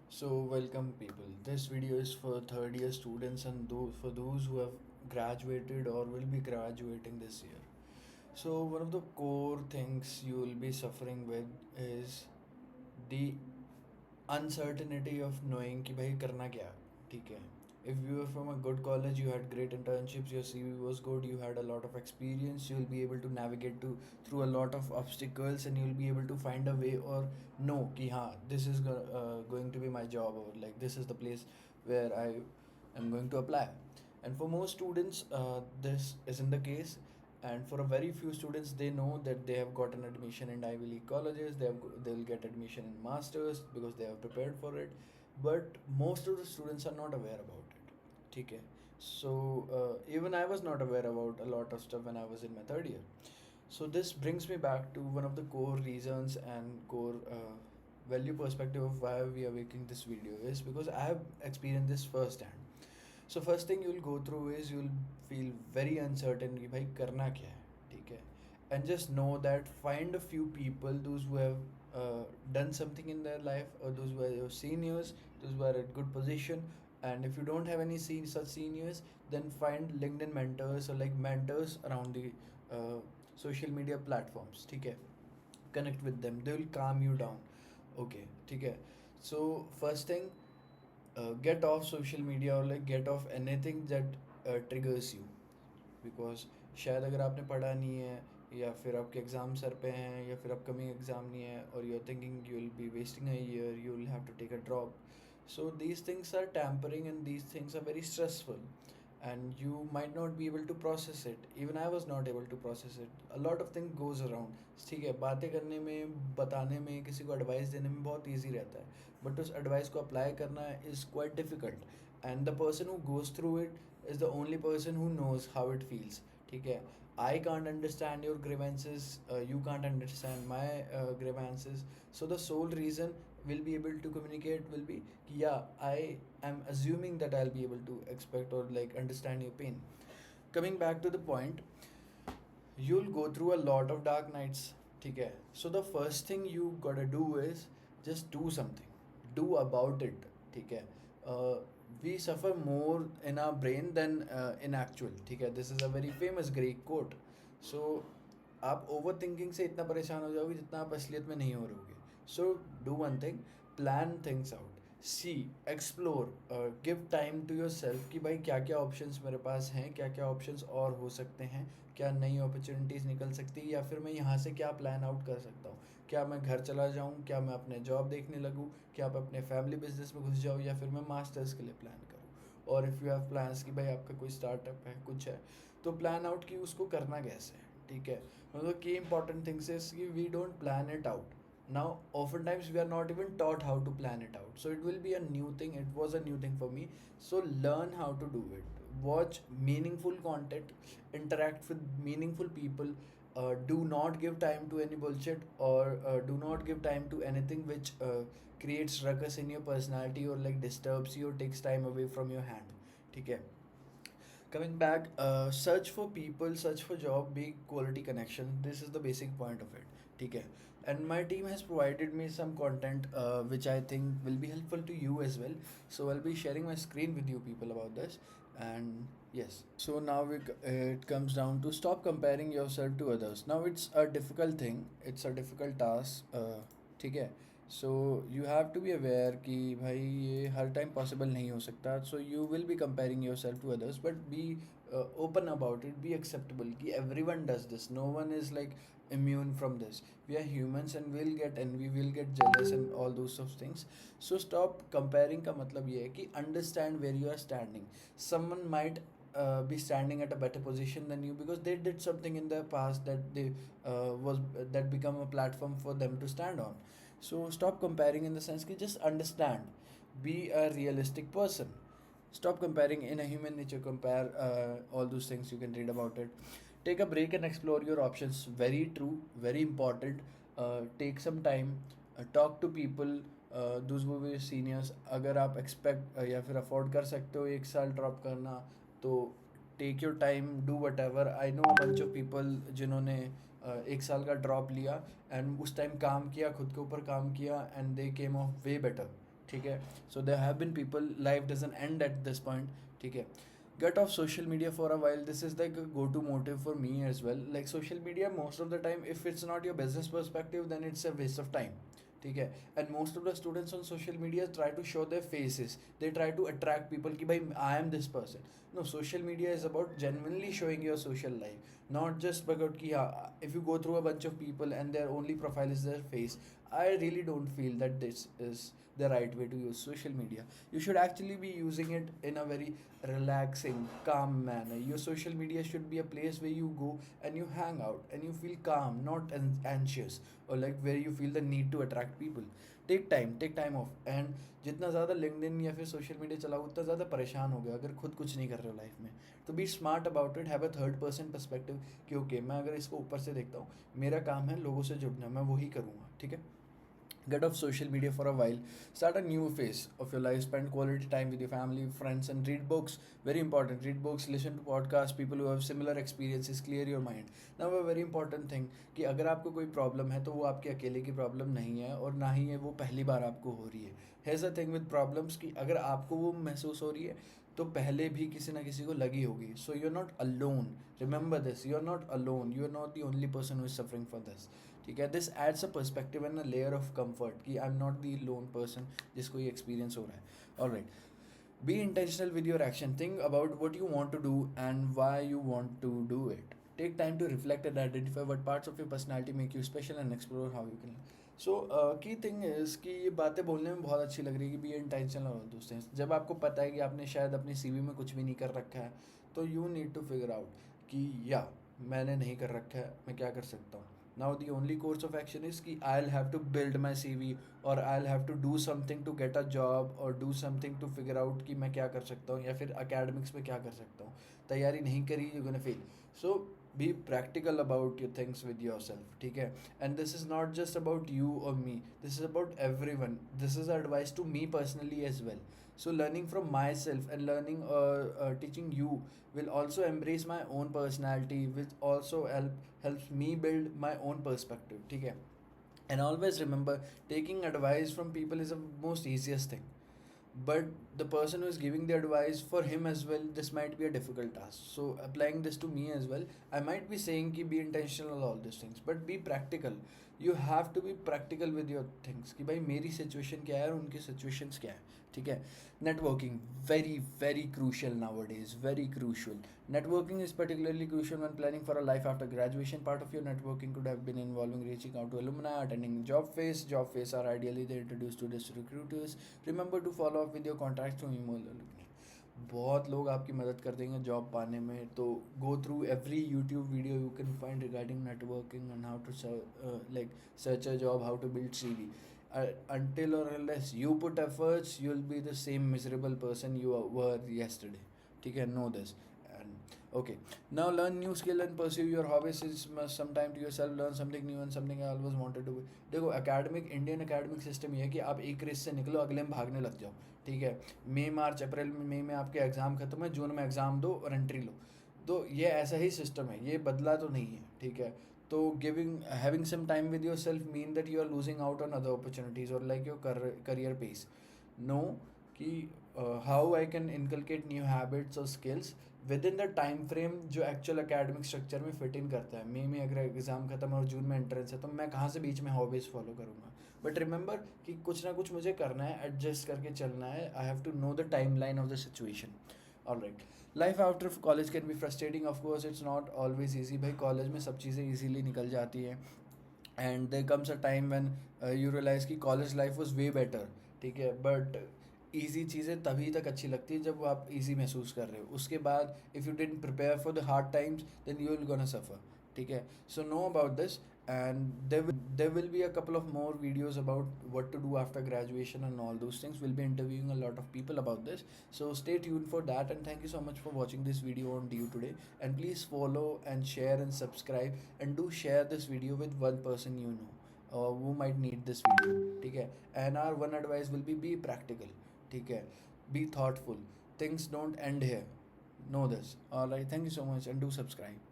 So welcome people. This video is for third year students and for those who have graduated or will be graduating this year. So one of the core things you will be suffering with is the uncertainty of knowing कि भाई करना क्या है, ठीक है. If you were from a good college, you had great internships, your CV was good, you had a lot of experience, you will be able to navigate through a lot of obstacles and you will be able to find a way or know कि हाँ this is going to be my job, or like this is the place where I am going to apply. And for most students, this isn't the case, and for a very few students they know that they have got an admission in Ivy League colleges, they'll get admission in masters because they have prepared for it, but most of the students are not aware about it. Okay, so even I was not aware about a lot of stuff when I was in my third year. So this brings me back to one of the core reasons and core value perspective of why we are making this video is because I have experienced this firsthand. So first thing you'll go through is you'll feel very uncertain कि भाई करना क्या है, ठीक है. And just know that find a few people, those who have done something in their life, or those who are your seniors, those who are at good position. And if you don't have any such seniors, then find LinkedIn mentors or like mentors around the social media platforms, ठीक है. Connect with them, they will calm you down. Okay, ठीक है. So first thing, get off social media or like get off anything that triggers you. Because शायद अगर आपने पढ़ा नहीं है, या फिर आपके एग्ज़ाम सर पे हैं, या फिर अपकमिंग एग्ज़ाम नहीं है, और you are thinking you will be wasting a year, you will have to take a drop. So these things are tampering and these things are very stressful, and you might not be able to process it. Even I was not able to process it. A lot of things goes around. ठीक है, बातें करने में, बताने में, किसी को advice देने में बहुत ईजी रहता है, बट उस एडवाइस को अप्लाई करना is quite difficult. And the person who goes through it is the only person who knows how it feels. ठीक है, I can't understand your grievances, you can't understand my grievances. So the sole reason we'll be able to communicate will be yeah, I am assuming that I'll be able to expect or like understand your pain. Coming back to the point, you'll go through a lot of dark nights. ठीक है, so the first thing you gotta do is just do something, do about it. ठीक है, uh, we suffer more in our brain than in actual. ठीक है, this is a very famous Greek quote. So आप over thinking से इतना परेशान हो जाओगे जितना आप असलियत में नहीं हो रहोगे. So do one thing, plan things out, see, explore, give time to yourself कि भाई क्या क्या ऑप्शंस मेरे पास हैं, क्या क्या ऑप्शंस और हो सकते हैं, क्या नई अपॉर्चुनिटीज़ निकल सकती है, या फिर मैं यहाँ से क्या प्लान आउट कर सकता हूँ. क्या मैं घर चला जाऊँ, क्या मैं अपने जॉब देखने लगूँ, क्या मैं अपने फैमिली बिजनेस में घुस जाऊँ, या फिर मैं मास्टर्स के लिए प्लान करूँ. और इफ़ यू हैव प्लान्स कि भाई आपका कोई स्टार्टअप है, कुछ है, तो प्लान आउट कि उसको करना कैसे है. ठीक है, मतलब की इंपॉर्टेंट थिंग्स इज कि we don't plan it out. Now oftentimes we are not even taught how to plan it out, so it will be a new thing, it was a new thing for me. So learn how to do it, watch meaningful content, interact with meaningful people, do not give time to any bullshit, or do not give time to anything which creates ruckus in your personality or like disturbs you or takes time away from your hand. ठीक है. Coming back, search for people, search for job, be quality connection. This is the basic point of it. ठीक है, and my team has provided me some content which I think will be helpful to you as well. So I'll be sharing my screen with you people about this. And yes, so now it comes down to stop comparing yourself to others. Now it's a difficult thing, it's a difficult task. ठीक है, so you have to be aware कि भाई ये हर time possible नहीं हो सकता. So you will be comparing yourself to others, but be open about it, be acceptable कि everyone does this, no one is like immune from this. We are humans and we'll get envy, we'll get jealous and all those of things. So stop comparing का मतलब ये है कि understand where you are standing. Someone might be standing at a better position than you because they did something in their past that they was that become a platform for them to stand on. So stop comparing in the sense कि just understand, be a realistic person. Stop comparing. In a human nature, compare all those things, you can read about it. Take a break and explore your options. Very true, very important. Take some time, talk to people, those who were seniors. अगर आप expect या फिर afford कर सकते हो एक साल drop करना, तो take your time, do whatever. I know a bunch of people जिन्होंने एक साल का ड्रॉप लिया एंड उस टाइम काम किया, खुद के ऊपर काम किया, and they came of way better. ठीक है. So there have been people, life doesn't end at this point, ठीक है. Get off social media for a while. This is like a go-to motive for me as well. Like social media, most of the time, if it's not your business perspective, then it's a waste of time. ठीक है. And most of the students on social media try to show their faces. They try to attract people कि भाई I am this person. No, social media is about genuinely showing your social life, not just about कि हाँ, if you go through a bunch of people and their only profile is their face, I really don't feel that this is the right way to use social media. You should actually be using it in a very relaxing, calm manner. Your social media should be a place where you go and you hang out and you feel calm, not anxious, or like where you feel the need to attract people. Take time off. And जितना ज़्यादा LinkedIn या फिर social media चलाओ उतना ज़्यादा परेशान हो गया अगर खुद कुछ नहीं कर रहे हो लाइफ में. तो be smart about it, have a third person perspective कि ओके मैं अगर इसको ऊपर से देखता हूँ, मेरा काम है लोगों से जुड़ना, मैं वही करूँगा. ठीक है. Get off social media for a while. Start a new phase of your life. Spend quality time with your family, friends, and read books. Very important. Read books, listen to podcasts, people who have similar experiences. Clear your mind. Now a very important thing कि अगर आपको कोई problem है तो वो आपके अकेले की प्रॉब्लम नहीं है और ना ही है वो पहली बार आपको हो रही है. Here's the thing with problems कि अगर आपको वो महसूस हो रही है तो पहले भी किसी ना किसी को लगी होगी. So you're not alone. Remember this. You're not alone. You're not the only person who is suffering for this. ठीक है. This adds a perspective and a layer of comfort कि I am not the lone person जिसको ये experience हो रहा है. Alright. Be intentional with your action. Think about what you want to do and why you want to do it. Take time to reflect and identify what parts of your personality make you special and explore how you can. So key thing is कि ये बातें बोलने में बहुत अच्छी लग रही है कि बी इंटेंशनल और दोस्तों. जब आपको पता है कि आपने शायद अपनी सीवी में कुछ भी नहीं कर रखा है तो you need to figure out कि या मैंने नहीं कर रखा है, मैं क्या कर सकता हूँ. Now the only course of action is कि I'll have to build my CV or I'll have to do something to get a job or do something to figure out कि मैं क्या कर सकता हूँ या फिर academics में क्या कर सकता हूँ. तैयारी नहीं करी you're gonna fail. So be practical about your things with yourself. ठीक है. And this is not just about you or me. This is about everyone. This is advice to me personally as well. So learning from myself and learning teaching you will also embrace my own personality, which also helps me build my own perspective. ठीक है. And always remember, taking advice from people is the most easiest thing, but the person who is giving the advice, for him as well this might be a difficult task. So applying this to me as well, I might be saying ki be intentional, all these things, but be practical. You have to be practical with your things कि भाई मेरी situation क्या है और उनकी situations क्या है. ठीक है. Networking, very crucial nowadays, very crucial. Networking is particularly crucial when planning for a life after graduation. Part of your networking could have been involving reaching out to alumni, attending job fairs. Job fairs are ideally they introduce students to recruiters. Remember to follow up with your contacts through email. बहुत लोग आपकी मदद कर देंगे job पाने में. तो go through every YouTube video you can find regarding networking and how to like search a job, how to build CV. Until or unless you put efforts, you'll be the same miserable person you were yesterday. ठीक है. Know this. And okay, now learn new skill and pursue your hobbies. Is some time to yourself, learn something new and something I always wanted to be. देखो academic, Indian academic system ये है कि आप एक race से निकलो, अगले में भागने लग जाओ. ठीक है. मई मार्च अप्रैल में, मई में आपके एग्ज़ाम खत्म है, जून में एग्ज़ाम दो और एंट्री लो. तो ये ऐसा ही सिस्टम है, ये बदला तो नहीं है. ठीक है. तो having some time with yourself mean that you are losing out on other opportunities or like your career pace. No कि how I can inculcate new habits or skills within the time frame जो actual academic structure में fit in करता है. मई में अगर exam खत्म है और जून में एंट्रेंस है तो मैं कहाँ से बीच में हॉबीज़ फॉलो करूँगा. बट रिमेंबर कि कुछ ना कुछ मुझे करना है, एडजस्ट करके चलना है. I have to know the timeline of the situation. Alright. Life after college can be frustrating. Of course it's not always easy. भाई कॉलेज में सब चीज़ें ईजीली निकल जाती हैं and there comes a time when you realise कि college life was way better. ठीक है. बट ईजी चीज़ें तभी तक अच्छी लगती है जब आप ईजी महसूस कर रहे हो. उसके बाद if you didn't prepare for the hard times then you will gonna suffer. ठीक है. So know about this. And there will be a couple of more videos about what to do after graduation and all those things. We'll be interviewing a lot of people about this, so stay tuned for that. And thank you so much for watching this video on DU today. And please follow and share and subscribe, and do share this video with one person you know who might need this video. ठीक है. And our one advice will be practical. ठीक है. Be thoughtful. Things don't end here. Know this. Alright. Thank you so much and do subscribe.